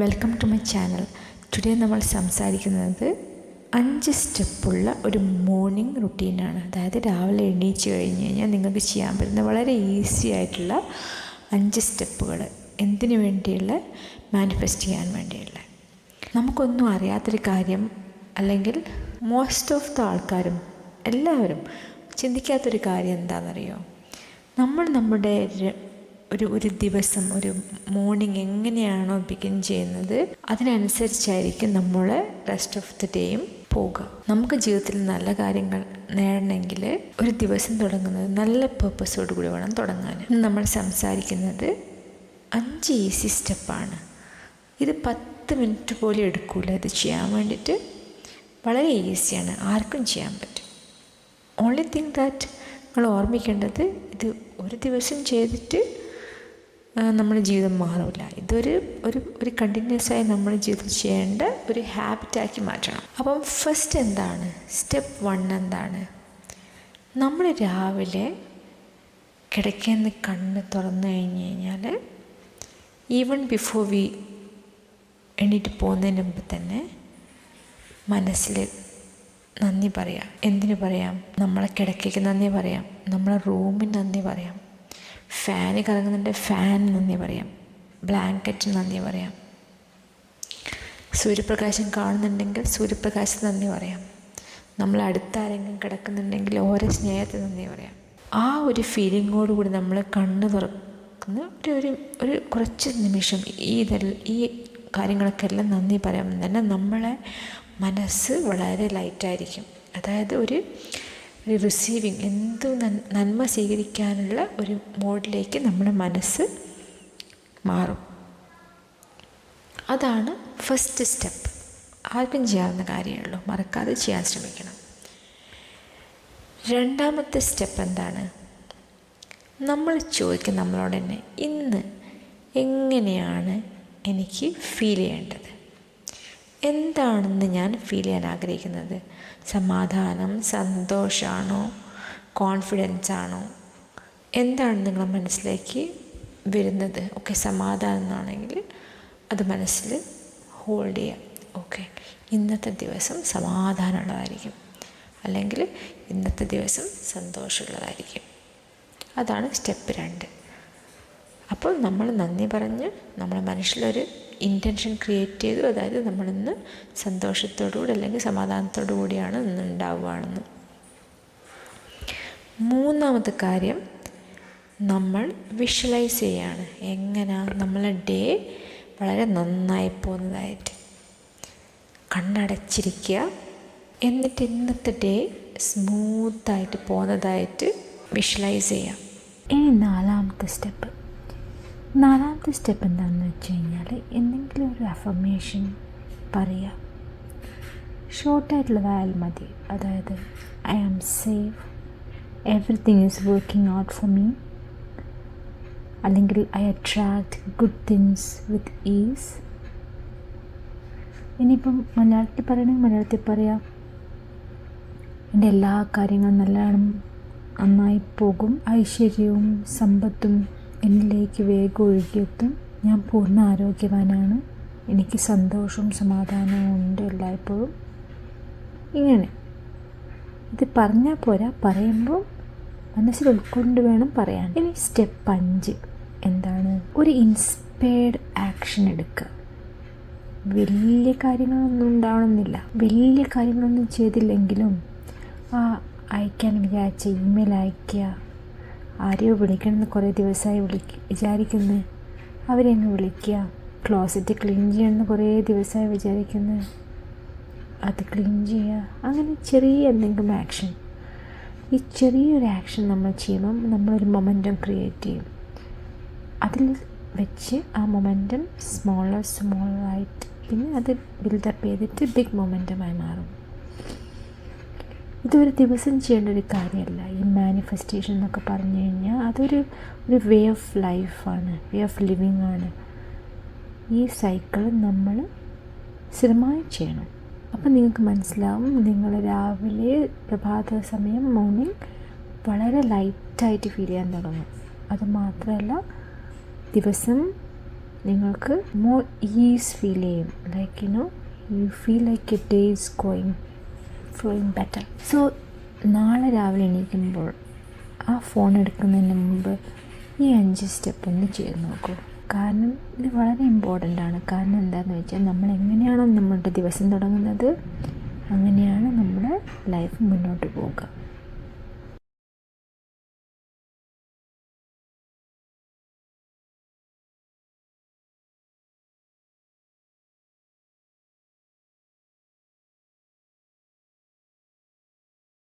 Welcome to my channel. Today നമ്മൾ സംസാരിക്കുന്നത് 5 സ്റ്റെപ്പുള്ള ഒരു മോർണിംഗ് റുട്ടീനാണ്. അതായത് രാവിലെ എണീച്ച് കഴിഞ്ഞ് കഴിഞ്ഞാൽ നിങ്ങൾക്ക് ചെയ്യാൻ പറ്റുന്ന വളരെ ഈസി ആയിട്ടുള്ള 5 സ്റ്റെപ്പുകൾ. എന്തിനു വേണ്ടിയുള്ള? മാനിഫെസ്റ്റ് ചെയ്യാൻ വേണ്ടിയുള്ള. നമുക്കൊന്നും അറിയാത്തൊരു കാര്യം, അല്ലെങ്കിൽ മോസ്റ്റ് ഓഫ് ദ ആൾക്കാരും എല്ലാവരും ചിന്തിക്കാത്തൊരു കാര്യം എന്താണെന്നറിയോ? നമ്മുടെ ഒരു ദിവസം, ഒരു മോർണിംഗ് എങ്ങനെയാണോ ബിഗിൻ ചെയ്യുന്നത്, അതിനനുസരിച്ചായിരിക്കും നമ്മൾ റെസ്റ്റ് ഓഫ് ദി ഡേയും പോകുക. നമുക്ക് ജീവിതത്തിൽ നല്ല കാര്യങ്ങൾ നേടണമെങ്കിൽ ഒരു ദിവസം തുടങ്ങുന്നത് നല്ല പേർപ്പസോട് കൂടി വേണം തുടങ്ങാൻ. നമ്മൾ സംസാരിക്കുന്നത് 5 ഈസി സ്റ്റെപ്പാണ്. ഇത് 10 മിനിറ്റ് പോലും എടുക്കില്ല ഇത് ചെയ്യാൻ വേണ്ടിയിട്ട്. വളരെ ഈസിയാണ്, ആർക്കും ചെയ്യാൻ പറ്റും. ഓൺലി തിങ് ദാറ്റ് നിങ്ങൾ ഓർമ്മിക്കേണ്ടത്, ഇത് ഒരു ദിവസം ചെയ്തിട്ട് നമ്മുടെ ജീവിതം മാറില്ല. ഒരു കണ്ടിന്യൂസ് ആയി നമ്മുടെ ജീവിതത്തിൽ ചെയ്യേണ്ട ഒരു ഹാബിറ്റാക്കി മാറ്റണം. അപ്പം ഫസ്റ്റ് എന്താണ്? സ്റ്റെപ്പ് 1 എന്താണ്? നമ്മൾ രാവിലെ കിടക്കുന്ന കണ്ണ് തുറന്നു കഴിഞ്ഞ് കഴിഞ്ഞാൽ, ഈവൺ ബിഫോർ വി എണീറ്റ് പോകുന്നതിന് മുമ്പ് തന്നെ മനസ്സിൽ നന്ദി പറയാം. എന്തിനു പറയാം? നമ്മളെ കിടക്കയ്ക്ക് നന്ദി പറയാം, നമ്മളെ റൂമിന് നന്ദി പറയാം, ഫാന് കറങ്ങുന്നുണ്ട് ഫാന് നന്ദി പറയാം, ബ്ലാങ്കറ്റിന് നന്ദി പറയാം, സൂര്യപ്രകാശം കാണുന്നുണ്ടെങ്കിൽ സൂര്യപ്രകാശത്തിന് നന്ദി പറയാം, നമ്മൾ അടുത്താരെങ്കിലും കിടക്കുന്നുണ്ടെങ്കിൽ ഓരോ സ്നേഹത്തിന് നന്ദി പറയാം. ആ ഒരു ഫീലിങ്ങോട് കൂടി നമ്മൾ കണ്ണ് തുറക്കുന്ന ഒരു കുറച്ച് നിമിഷം ഈ കാര്യങ്ങളൊക്കെ എല്ലാം നന്ദി പറയാൻ തന്നെ നമ്മളെ മനസ്സ് വളരെ ലൈറ്റായിരിക്കും. അതായത് ഒരു റിസീവിങ്, എന്തു നന്മ സ്വീകരിക്കാനുള്ള ഒരു മോഡിലേക്ക് നമ്മുടെ മനസ്സ് മാറും. അതാണ് ഫസ്റ്റ് സ്റ്റെപ്പ്. ആർക്കും ചെയ്യാവുന്ന കാര്യമുള്ളൂ, മറക്കാതെ ചെയ്യാൻ ശ്രമിക്കണം. രണ്ടാമത്തെ സ്റ്റെപ്പ് എന്താണ്? നമ്മൾ ചോദിക്കും നമ്മളോട് തന്നെ, ഇന്ന് എങ്ങനെയാണ് എനിക്ക് ഫീൽ ചെയ്യേണ്ടത്? എന്താണെന്ന് ഞാൻ ഫീൽ ചെയ്യാൻ ആഗ്രഹിക്കുന്നത്? സമാധാനം, സന്തോഷമാണോ, കോൺഫിഡൻസ് ആണോ? എന്താണ് നിങ്ങളുടെ മനസ്സിലേക്ക് വരുന്നത്? ഓക്കെ, സമാധാനം എന്നാണെങ്കിൽ അത് മനസ്സിൽ ഹോൾഡ് ചെയ്യാം. ഓക്കെ, ഇന്നത്തെ ദിവസം സമാധാനമുള്ളതായിരിക്കും, അല്ലെങ്കിൽ ഇന്നത്തെ ദിവസം സന്തോഷമുള്ളതായിരിക്കും. അതാണ് സ്റ്റെപ്പ് 2. അപ്പോൾ നമ്മൾ നന്ദി പറഞ്ഞ് നമ്മുടെ മനസ്സിലൊരു ഇൻറ്റൻഷൻ ക്രിയേറ്റ് ചെയ്തു. അതായത് നമ്മളിന്ന് സന്തോഷത്തോടുകൂടി അല്ലെങ്കിൽ സമാധാനത്തോടു കൂടിയാണ് ഇന്ന് ഉണ്ടാവുകയാണെന്ന്. മൂന്നാമത്തെ കാര്യം, നമ്മൾ വിഷ്വലൈസ് ചെയ്യാണ്. എങ്ങനെയാണ് നമ്മളെ ഡേ വളരെ നന്നായി പോകുന്നതായിട്ട്. കണ്ണടച്ചിരിക്കുക, എന്നിട്ട് ഇന്നത്തെ ഡേ സ്മൂത്തായിട്ട് പോകുന്നതായിട്ട് വിഷ്വലൈസ് ചെയ്യാം. ഇനി നാലാമത്തെ സ്റ്റെപ്പ് എന്താണെന്ന് വെച്ച് കഴിഞ്ഞാൽ, എന്തെങ്കിലും ഒരു അഫർമേഷൻ പറയുക. ഷോർട്ടായിട്ടുള്ളതായാലും മതി. അതായത് I am safe, everything is working out for me, അല്ലെങ്കിൽ I attract good things with ease. ഇനിയിപ്പം മലയാളത്തിൽ പറയണമെങ്കിൽ മലയാളത്തിൽ പറയാം, എൻ്റെ എല്ലാ കാര്യങ്ങളും നന്നായി പോകും, ഐശ്വര്യവും സമ്പത്തും എന്നിലേക്ക് വേഗം ഒഴുകിയെത്തും, ഞാൻ പൂർണ്ണ ആരോഗ്യവാനാണ്, എനിക്ക് സന്തോഷവും സമാധാനവും ഉണ്ട് എല്ലായ്പ്പോഴും. ഇങ്ങനെ ഇത് പറഞ്ഞാൽ പോരാ, പറയുമ്പോൾ മനസ്സിൽ ഉൾക്കൊണ്ട് വേണം പറയാൻ. ഇനി സ്റ്റെപ്പ് 5 എന്താണ്? ഒരു ഇൻസ്പയർഡ് ആക്ഷൻ എടുക്കുക. വലിയ കാര്യങ്ങളൊന്നും ഉണ്ടാവണമെന്നില്ല. വലിയ കാര്യങ്ങളൊന്നും ചെയ്തില്ലെങ്കിലും അയക്കാൻ വിചാരിച്ച ഇമെയിൽ അയക്കുക. ആരെയോ വിളിക്കണമെന്ന് കുറേ ദിവസമായി വിചാരിക്കുന്നത്, അവരെ അങ്ങ് വിളിക്കുക. ക്ലോസറ്റ് ക്ലീൻ ചെയ്യണമെന്ന് കുറേ ദിവസമായി വിചാരിക്കുന്നത്, അത് ക്ലീൻ ചെയ്യുക. അങ്ങനെ ചെറിയ എന്തെങ്കിലും ആക്ഷൻ. ഈ ചെറിയൊരു ആക്ഷൻ നമ്മൾ ചെയ്യുമ്പം നമ്മളൊരു മൊമെൻറ്റം ക്രിയേറ്റ് ചെയ്യും. അതിൽ വെച്ച് ആ മൊമെൻറ്റം സ്മോളായിട്ട് പിന്നെ അത് ബിൽഡപ്പ് ചെയ്തിട്ട് ബിഗ് മൊമെൻറ്റമായി മാറും. ഇതൊരു ദിവസം ചെയ്യേണ്ട ഒരു കാര്യമല്ല. ഈ മാനിഫെസ്റ്റേഷൻ എന്നൊക്കെ പറഞ്ഞു കഴിഞ്ഞാൽ അതൊരു വേ ഓഫ് ലൈഫാണ്, വേ ഓഫ് ലിവിങ് ആണ്. ഈ സൈക്കിൾ നമ്മൾ സ്ഥിരമായി ചെയ്യണം. അപ്പം നിങ്ങൾക്ക് മനസ്സിലാവും, നിങ്ങൾ രാവിലെ പ്രഭാത സമയം മോർണിംഗ് വളരെ ലൈറ്റായിട്ട് ഫീൽ ചെയ്യാൻ തുടങ്ങും. അതുമാത്രമല്ല, ദിവസം നിങ്ങൾക്ക് മോർ ഈസ് ഫീൽ ചെയ്യും. Like you feel like A day is flowing better. So നാളെ രാവിലെ എണീക്കുമ്പോൾ ആ ഫോൺ എടുക്കുന്നതിന് മുമ്പ് ഈ 5 സ്റ്റെപ്പ് ഒന്ന് ചെയ്ത് നോക്കൂ. കാരണം ഇത് വളരെ ഇമ്പോർട്ടൻ്റ് ആണ്. കാരണം എന്താണെന്ന് വെച്ചാൽ നമ്മൾ എങ്ങനെയാണോ നമ്മളുടെ ദിവസം തുടങ്ങുന്നത് അങ്ങനെയാണ് നമ്മുടെ ലൈഫ് മുന്നോട്ട് പോവുക.